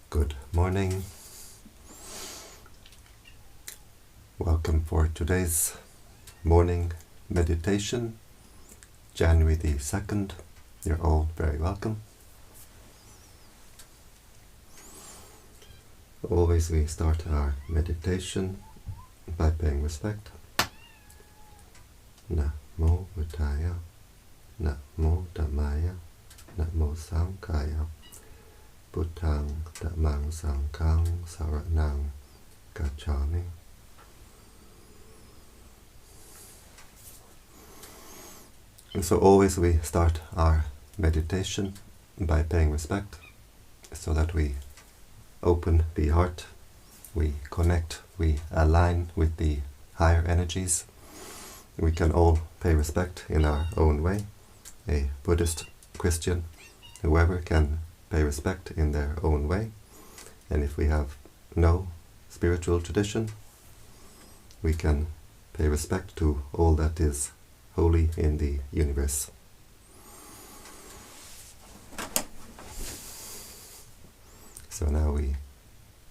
Good morning. Welcome for today's morning meditation, January the 2nd. You're all very welcome. Always we start our meditation by paying respect. Namo Buddhaya, Namo Dhammaya, Namo Sanghaya, Buddhaṃ Dhammāṃ Saṅghāṃ Saraṇaṃ Gacchāmi. And so always we start our meditation by paying respect, so that we open the heart, we connect, we align with the higher energies. We can all pay respect in our own way. A Buddhist, Christian, whoever can pay respect in their own way. And if we have no spiritual tradition, we can pay respect to all that is holy in the universe. So now we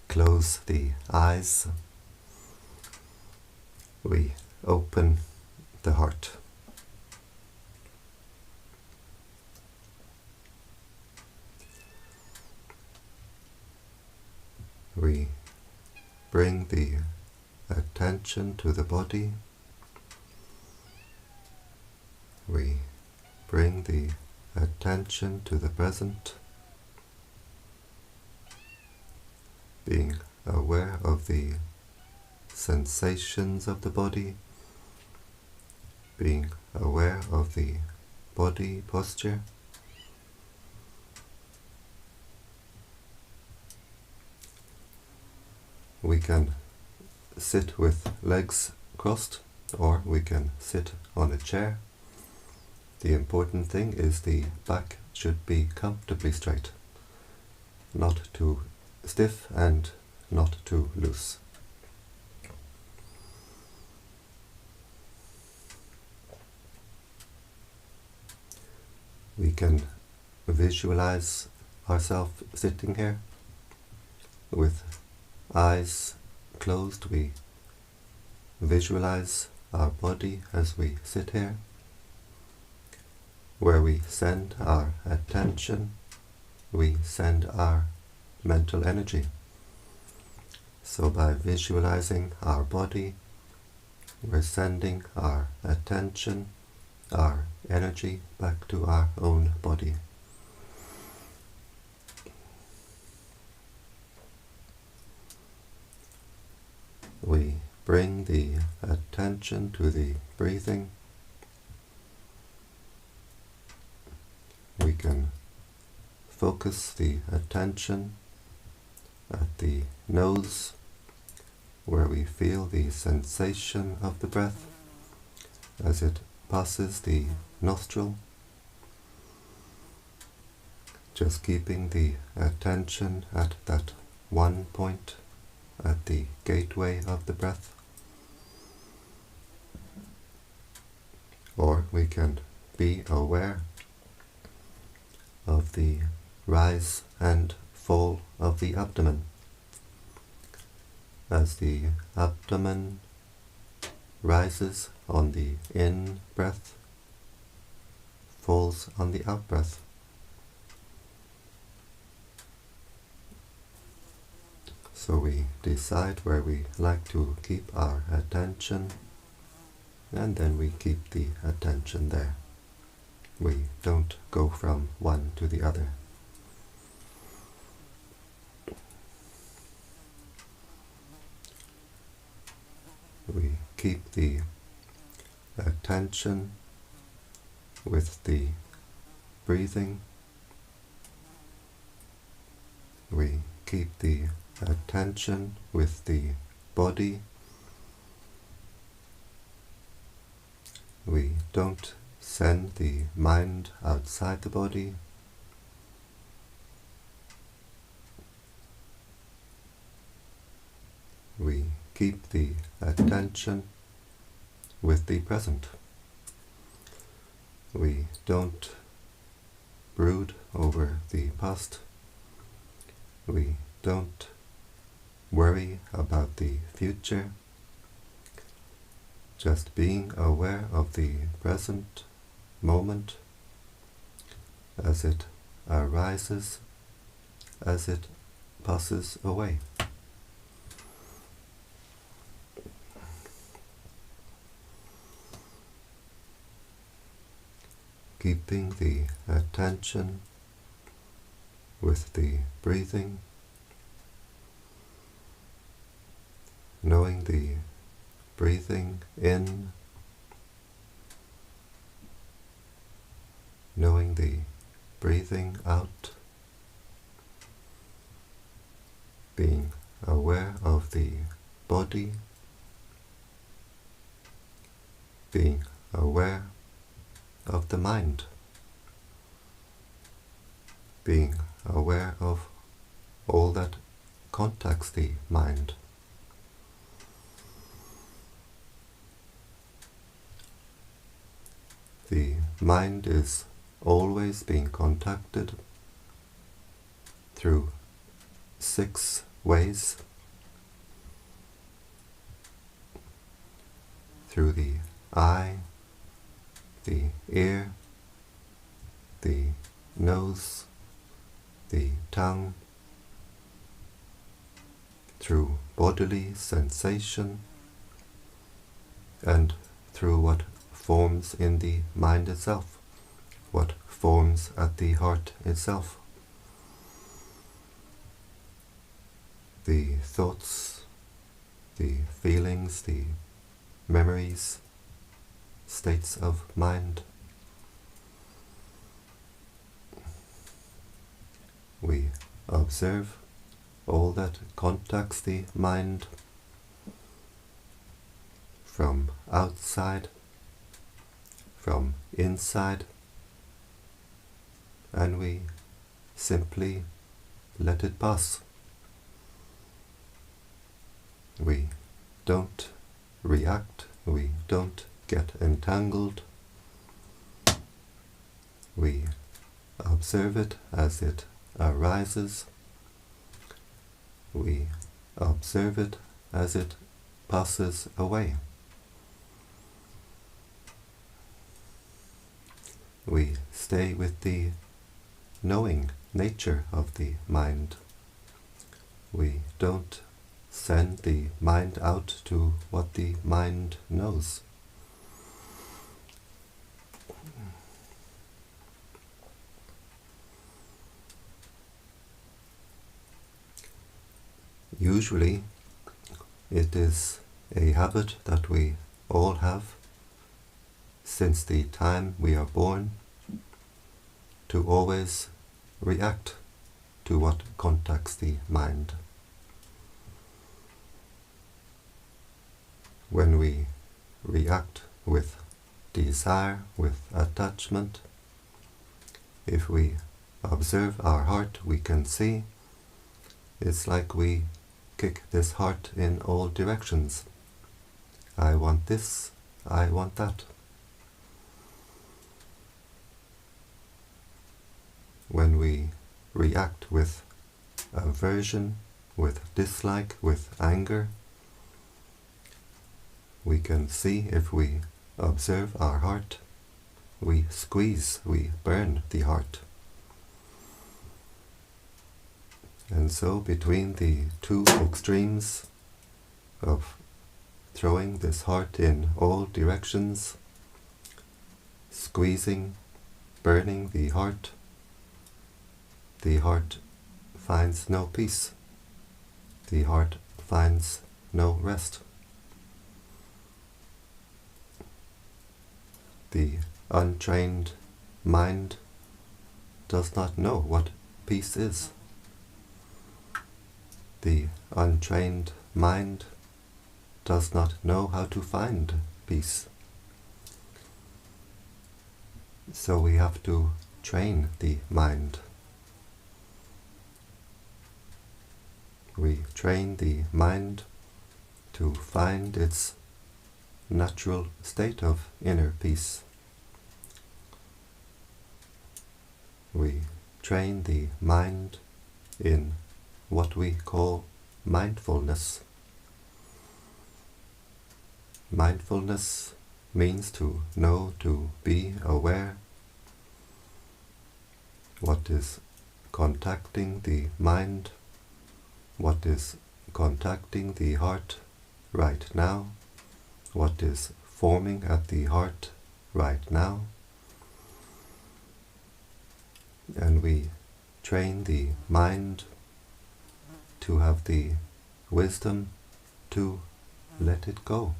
close the eyes, we open the heart. We bring the attention to the body. We bring the attention to the present, being aware of the sensations of the body, being aware of the body posture. We can sit with legs crossed, or we can sit on a chair. The important thing is the back should be comfortably straight, not too stiff and not too loose. We can visualize ourselves sitting here with eyes closed. We visualize our body as we sit here, where we send our attention, we send our mental energy. So by visualizing our body, we're sending our attention, our energy back to our own body. We bring the attention to the breathing. We can focus the attention at the nose, where we feel the sensation of the breath as it passes the nostril. Just keeping the attention at that one point, at the gateway of the breath. Or we can be aware of the rise and fall of the abdomen. As the abdomen rises on the in-breath, falls on the out-breath. So we decide where we like to keep our attention, and then we keep the attention there. We don't go from one to the other. We keep the attention with the breathing. We keep the attention with the body. We don't send the mind outside the body. We keep the attention with the present. We don't brood over the past. We don't worry about the future, just being aware of the present moment as it arises, as it passes away. Keeping the attention with the breathing, knowing the breathing in, knowing the breathing out, being aware of the body, being aware of the mind, being aware of all that contacts the mind. The mind is always being contacted through 6 ways: through the eye, the ear, the nose, the tongue, through bodily sensation, and through what forms in the mind itself, what forms at the heart itself. The thoughts, the feelings, the memories, states of mind. We observe all that contacts the mind from outside, from inside, and we simply let it pass. We don't react, we don't get entangled. We observe it as it arises. We observe it as it passes away. We stay with the knowing nature of the mind. We don't send the mind out to what the mind knows. Usually, it is a habit that we all have since the time we are born to always react to what contacts the mind. When we react with desire, with attachment, if we observe our heart, we can see it's like we kick this heart in all directions. I want this, I want that. When we react with aversion, with dislike, with anger, we can see if we observe our heart, we squeeze, we burn the heart. And so between the 2 extremes of throwing this heart in all directions, squeezing, burning the heart finds no peace. The heart finds no rest. The untrained mind does not know what peace is. The untrained mind does not know how to find peace. So we have to train the mind. We train the mind to find its natural state of inner peace. We train the mind in what we call mindfulness. Mindfulness means to know, to be aware what is contacting the mind, what is contacting the heart right now, what is forming at the heart right now. And we train the mind to have the wisdom to let it go.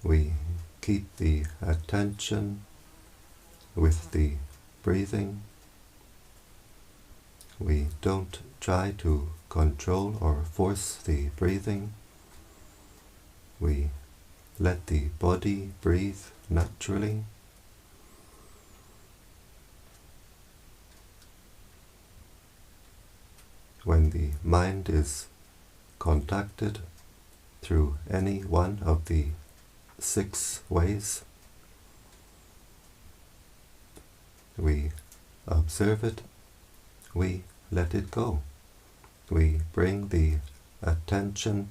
We keep the attention with the breathing. We don't try to control or force the breathing. We let the body breathe naturally. When the mind is contacted through any one of the 6 ways, we observe it, we let it go. We bring the attention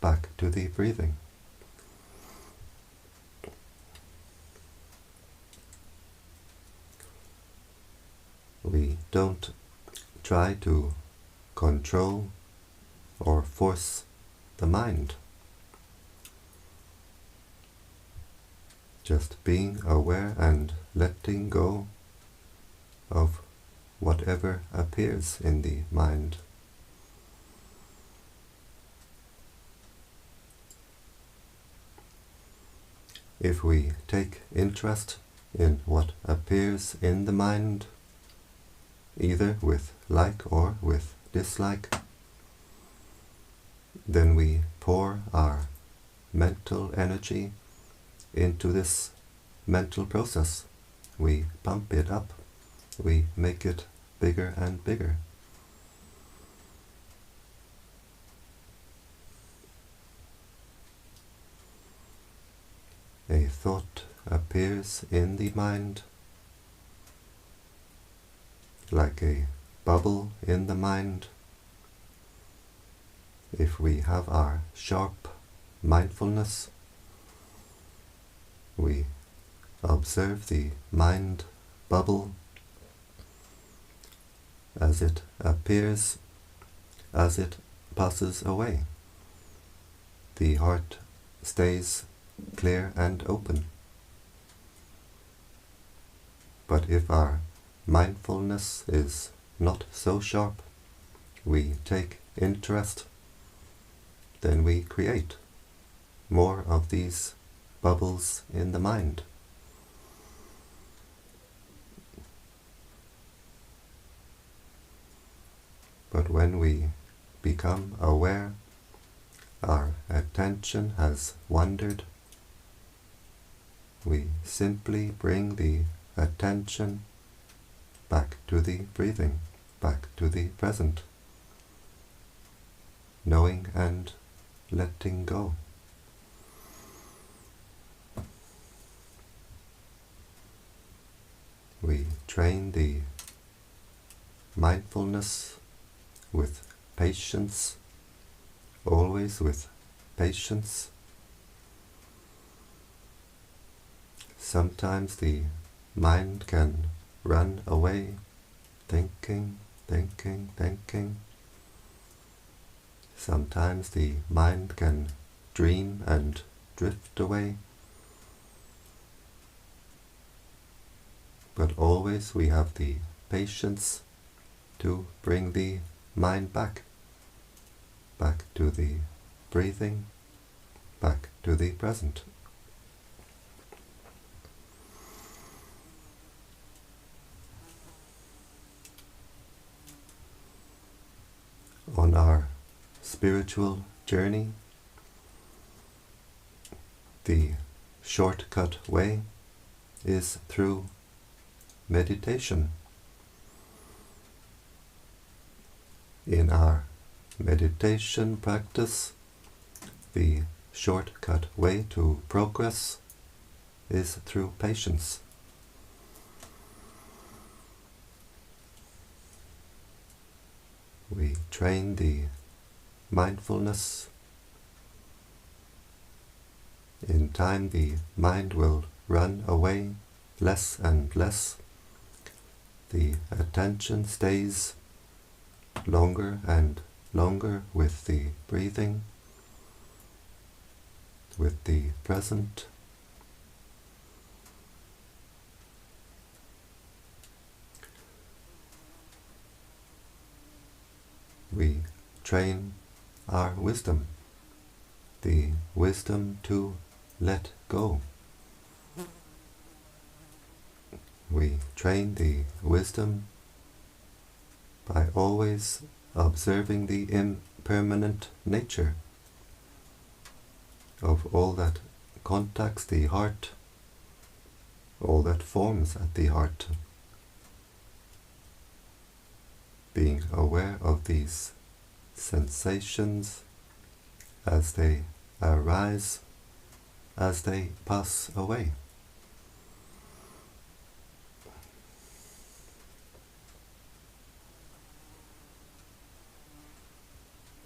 back to the breathing. We don't try to control or force the mind. Just being aware and letting go of whatever appears in the mind. If we take interest in what appears in the mind, either with like or with dislike, then we pour our mental energy into this mental process. We pump it up. We make it bigger and bigger. A thought appears in the mind like a bubble in the mind. If we have our sharp mindfulness, we observe the mind bubble as it appears, as it passes away. The heart stays clear and open. But if our mindfulness is not so sharp, we take interest, then we create more of these bubbles in the mind. But when we become aware, our attention has wandered, we simply bring the attention back to the breathing, back to the present, knowing and letting go. We train the mindfulness with patience, always with patience. Sometimes the mind can run away, thinking. Sometimes the mind can dream and drift away. But always we have the patience to bring the mind back to the breathing, back to the present. On our spiritual journey, the shortcut way is through meditation. In our meditation practice, the shortcut way to progress is through patience, We train the mindfulness. In time the mind will run away less and less. The attention stays longer and longer with the breathing, with the present. We train our wisdom, the wisdom to let go. We train the wisdom by always observing the impermanent nature of all that contacts the heart, all that forms at the heart. Being aware of these sensations as they arise, as they pass away.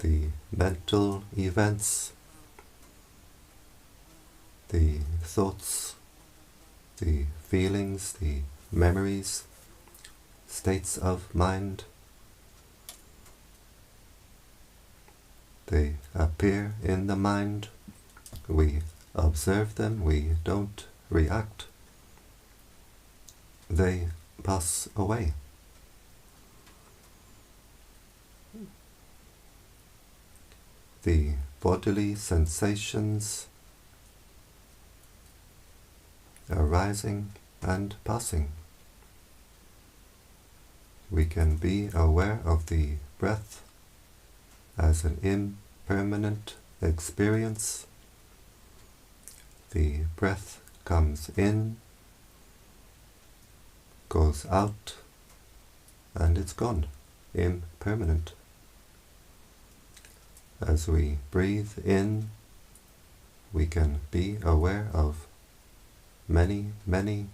The mental events, the thoughts, the feelings, the memories, states of mind, they appear in the mind. We observe them, we don't react. They pass away. The bodily sensations arising and passing. We can be aware of the breath as an impermanent experience. The breath comes in, goes out, and it's gone, impermanent. As we breathe in, we can be aware of many, many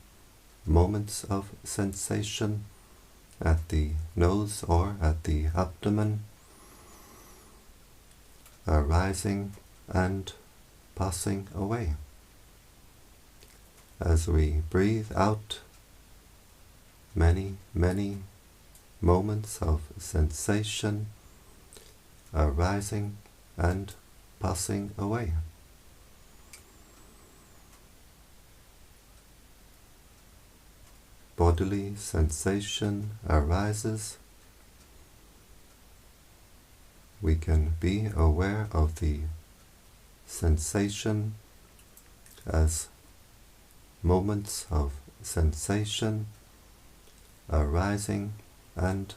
moments of sensation at the nose or at the abdomen, arising and passing away. As we breathe out, many, many moments of sensation arising and passing away. Bodily sensation arises. We can be aware of the sensation as moments of sensation arising and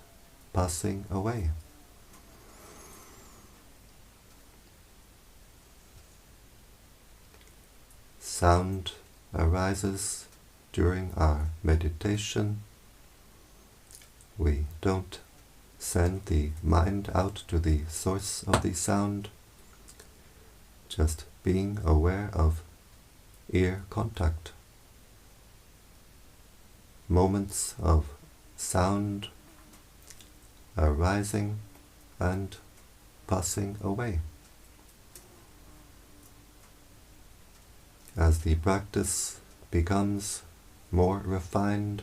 passing away. Sound arises during our meditation. We don't send the mind out to the source of the sound, just being aware of ear contact. Moments of sound arising and passing away. As the practice becomes more refined,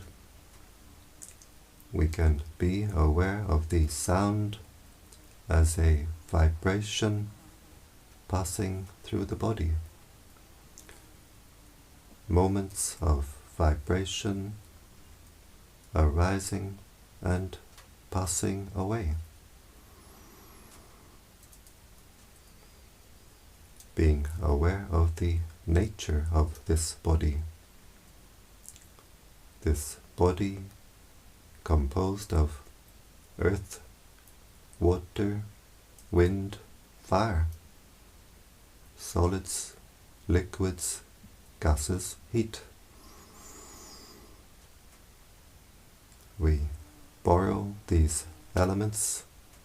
we can be aware of the sound as a vibration passing through the body. Moments of vibration arising and passing away. Being aware of the nature of this body. This body composed of earth, water, wind, fire, solids, liquids, gases, heat. We borrow these elements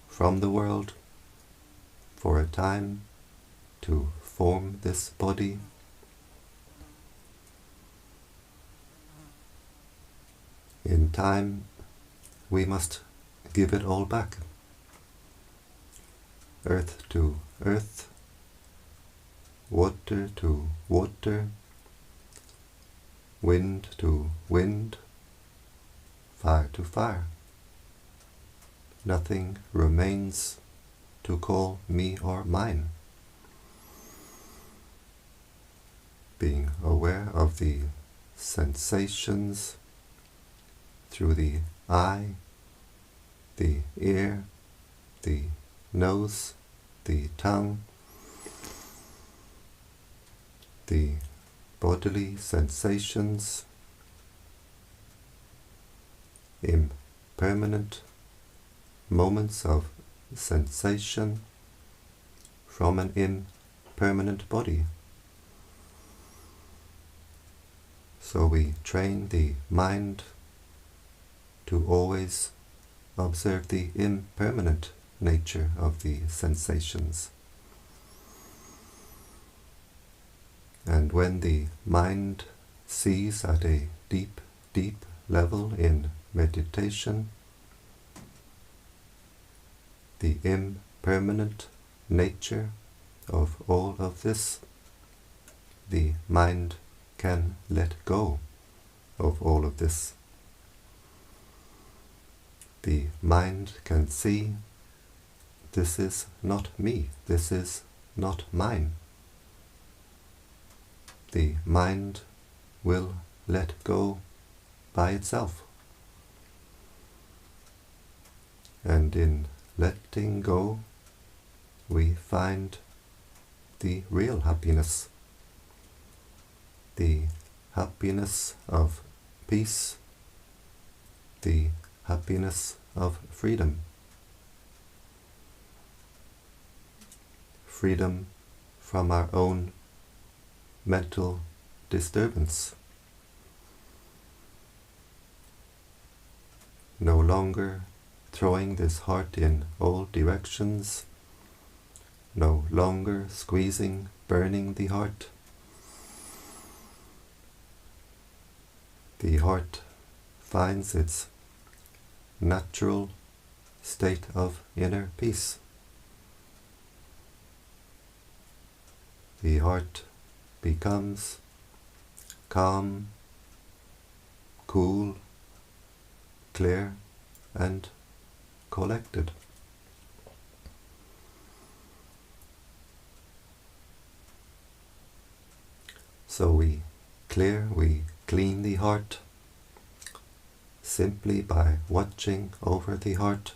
from the world for a time to form this body. In time, we must give it all back. earth to earth, water to water, wind to wind, fire to fire. Nothing remains to call me or mine. Being aware of the sensations through the eye, the ear, the nose, the tongue, the bodily sensations, impermanent moments of sensation from an impermanent body. So we train the mind to always observe the impermanent nature of the sensations. And when the mind sees at a deep, deep level in meditation the impermanent nature of all of this, the mind can let go of all of this. The mind can see, this is not me, this is not mine. The mind will let go by itself. And in letting go, we find the real happiness, the happiness of peace, the happiness of freedom. Freedom from our own mental disturbance. No longer throwing this heart in all directions, no longer squeezing, burning the heart. The heart finds its natural state of inner peace. The heart becomes calm, cool, clear, and collected. So we clean the heart simply by watching over the heart,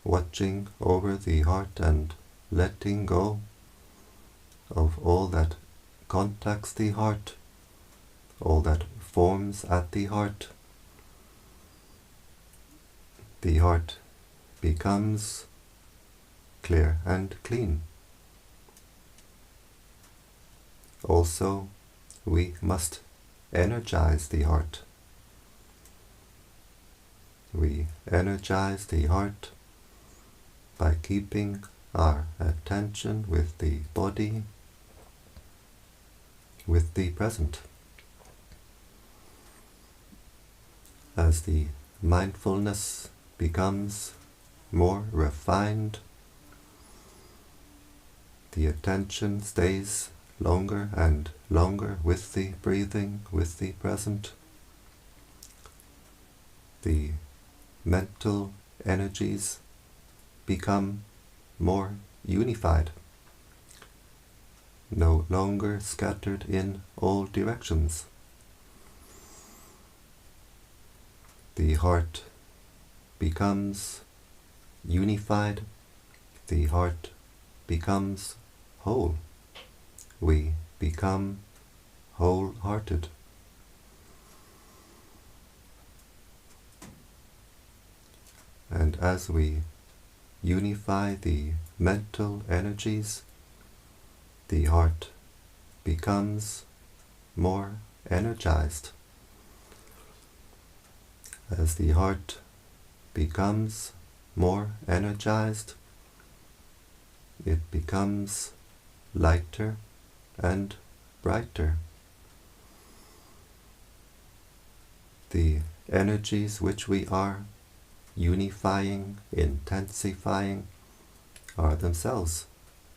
watching over the heart and letting go of all that contacts the heart, all that forms at the heart. The heart becomes clear and clean. Also, we must energize the heart. We energize the heart by keeping our attention with the body, with the present. As the mindfulness becomes more refined, the attention stays longer and longer with the breathing, with the present. The mental energies become more unified, no longer scattered in all directions. The heart becomes unified, the heart becomes whole. We become wholehearted. And as we unify the mental energies, the heart becomes more energized. As the heart becomes more energized, it becomes lighter and brighter. The energies which we are unifying, intensifying, are themselves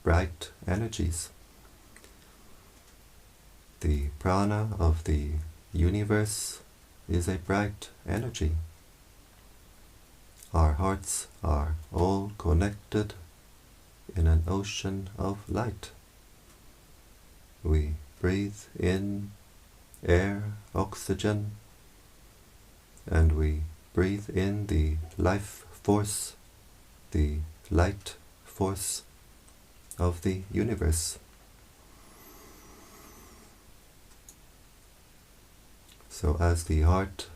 bright energies. The prana of the universe is a bright energy. Our hearts are all connected in an ocean of light. We breathe in air, oxygen, and we breathe in the life force, the light force of the universe. So as the heart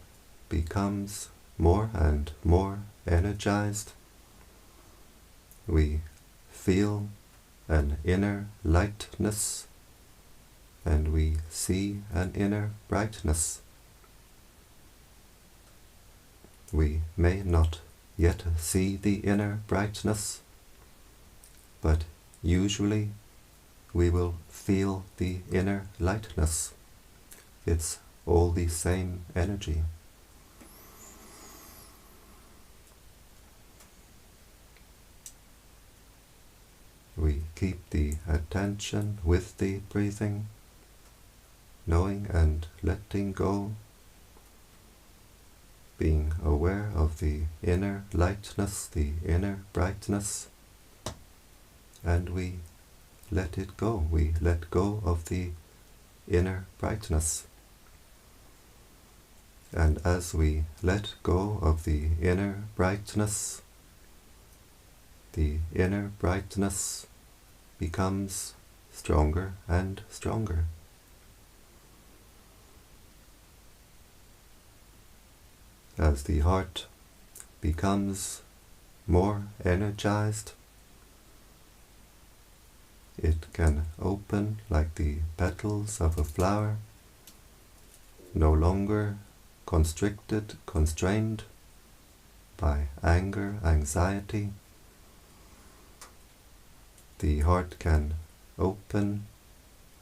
becomes more and more energized, we feel an inner lightness and we see an inner brightness. We may not yet see the inner brightness, but usually we will feel the inner lightness. It's all the same energy. We keep the attention with the breathing, knowing and letting go, being aware of the inner lightness, the inner brightness, and we let it go. We let go of the inner brightness. And as we let go of the inner brightness becomes stronger and stronger. As the heart becomes more energized, it can open like the petals of a flower, no longer constricted, constrained by anger, anxiety. The heart can open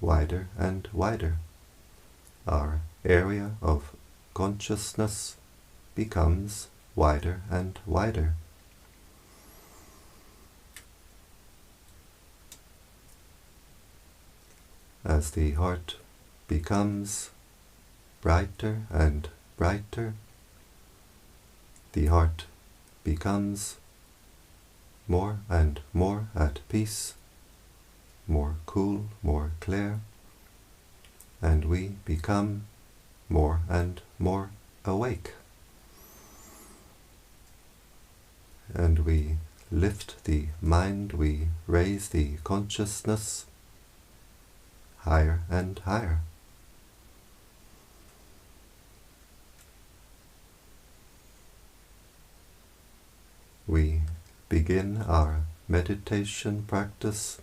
wider and wider. Our area of consciousness becomes wider and wider. As the heart becomes brighter and brighter, the heart becomes more and more at peace, more cool, more clear, and we become more and more awake. And we lift the mind, we raise the consciousness higher and higher. We begin our meditation practice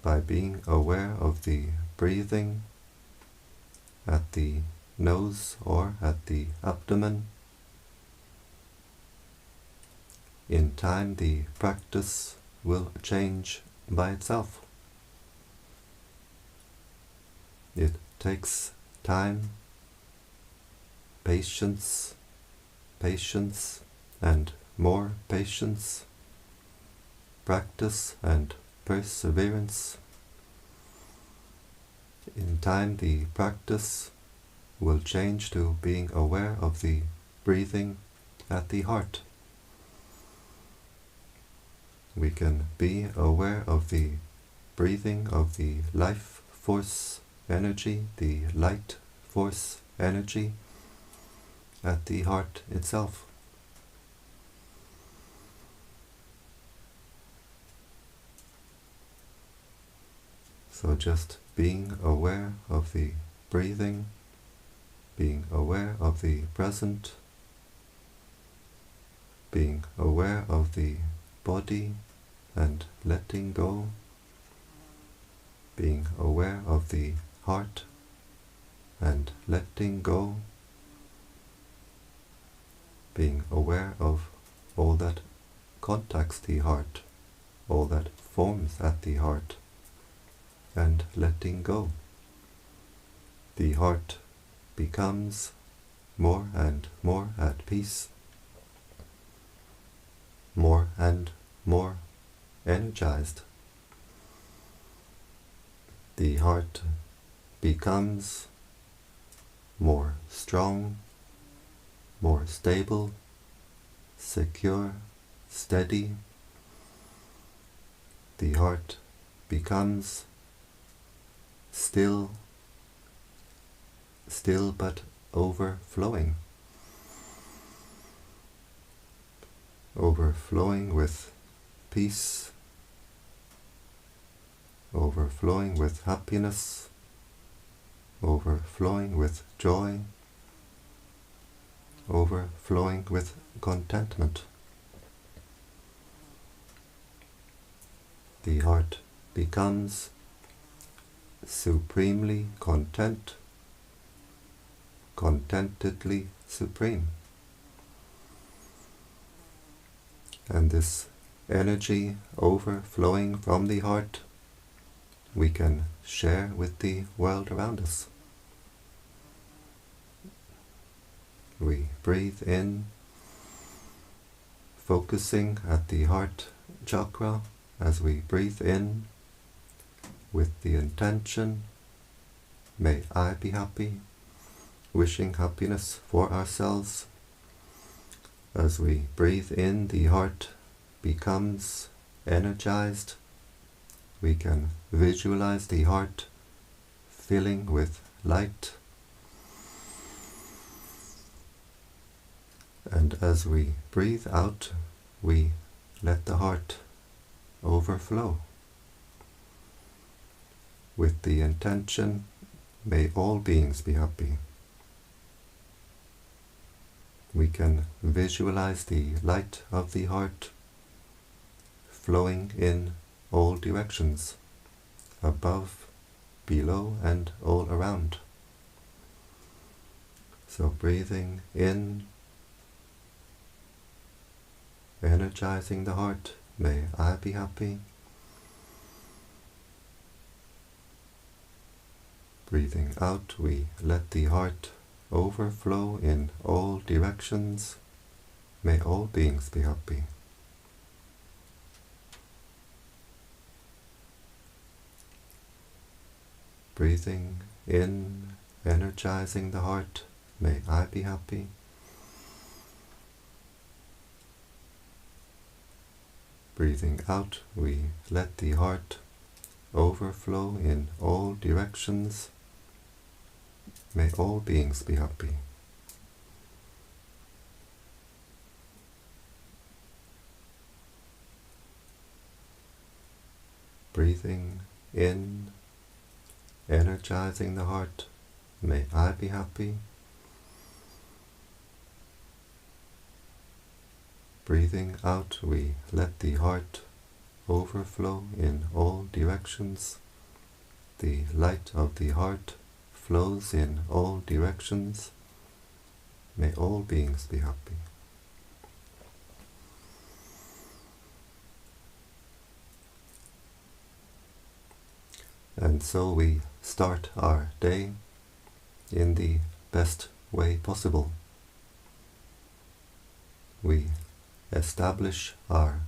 by being aware of the breathing at the nose or at the abdomen. In time, the practice will change by itself. It takes time, patience, and more patience, practice and perseverance. In time, the practice will change to being aware of the breathing at the heart. We can be aware of the breathing of the life force energy, the light force energy at the heart itself. So just being aware of the breathing, being aware of the present, being aware of the body and letting go, being aware of the heart and letting go, being aware of all that contacts the heart, all that forms at the heart, and letting go. The heart becomes more and more at peace, more and more energized. The heart becomes more strong, more stable, secure, steady. The heart becomes still but overflowing. Overflowing with peace, overflowing with happiness, overflowing with joy, overflowing with contentment. The heart becomes supremely content, contentedly supreme. And this energy overflowing from the heart we can share with the world around us. We breathe in, focusing at the heart chakra as we breathe in with the intention, may I be happy, wishing happiness for ourselves. As we breathe in, the heart becomes energized. We can visualize the heart filling with light. And as we breathe out, we let the heart overflow with the intention, may all beings be happy. We can visualize the light of the heart flowing in all directions, above, below, and all around. So breathing in, energizing the heart, may I be happy. Breathing out, we let the heart overflow in all directions. May all beings be happy. Breathing in, energizing the heart. May I be happy. Breathing out, we let the heart overflow in all directions. May all beings be happy. Breathing in, energizing the heart. May I be happy. Breathing out, we let the heart overflow in all directions. The light of the heart flows in all directions. May all beings be happy. And so we start our day in the best way possible. We establish our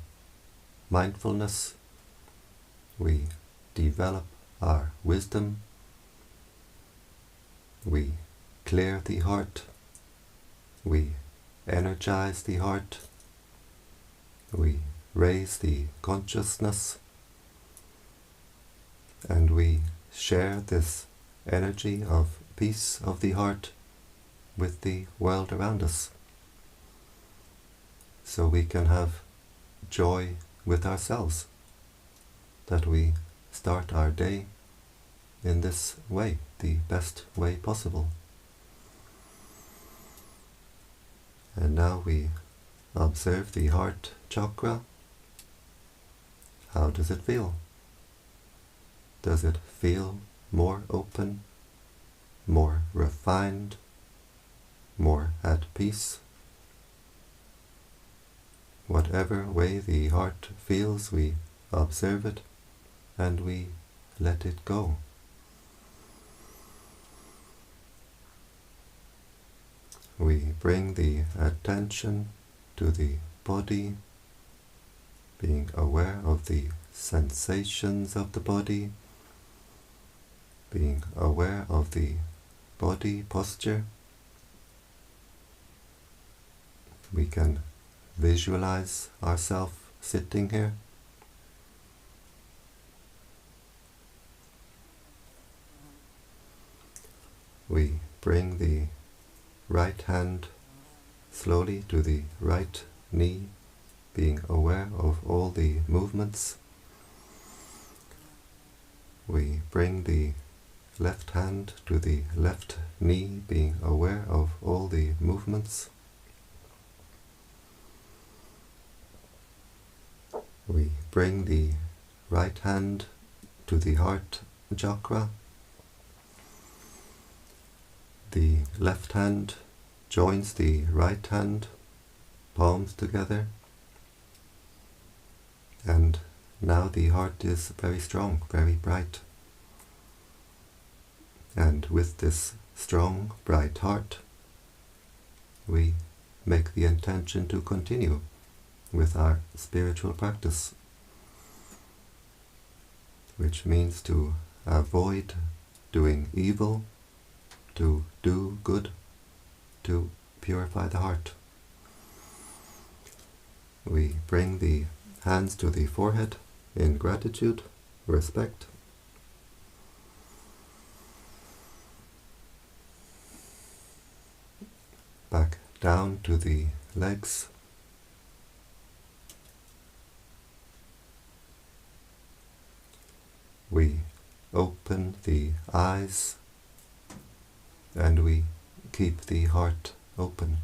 mindfulness. We develop our wisdom. We clear the heart. We energize the heart. We raise the consciousness. And we share this energy of peace of the heart with the world around us, so we can have joy with ourselves, that we start our day in this way, the best way possible. And now we observe the heart chakra. How does it feel? Does it feel more open, more refined, more at peace? Whatever way the heart feels, we observe it and we let it go. We bring the attention to the body, being aware of the sensations of the body, being aware of the body posture. We can visualize ourselves sitting here. We bring the right hand slowly to the right knee, being aware of all the movements. We bring the left hand to the left knee, being aware of all the movements. We bring the right hand to the heart chakra. The left hand joins the right hand, palms together, and now the heart is very strong, very bright. And with this strong, bright heart, we make the intention to continue with our spiritual practice, which means to avoid doing evil, to do good, to purify the heart. We bring the hands to the forehead in gratitude, respect. Back down to the legs. We open the eyes and we keep the heart open.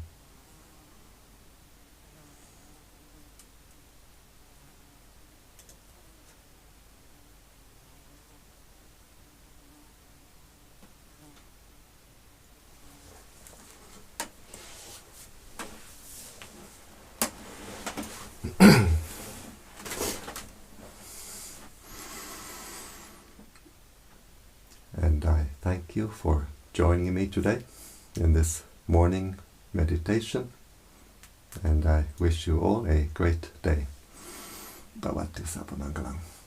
And I thank you for joining me today in this morning meditation, and I wish you all a great day. Bhavati Sapamangalam.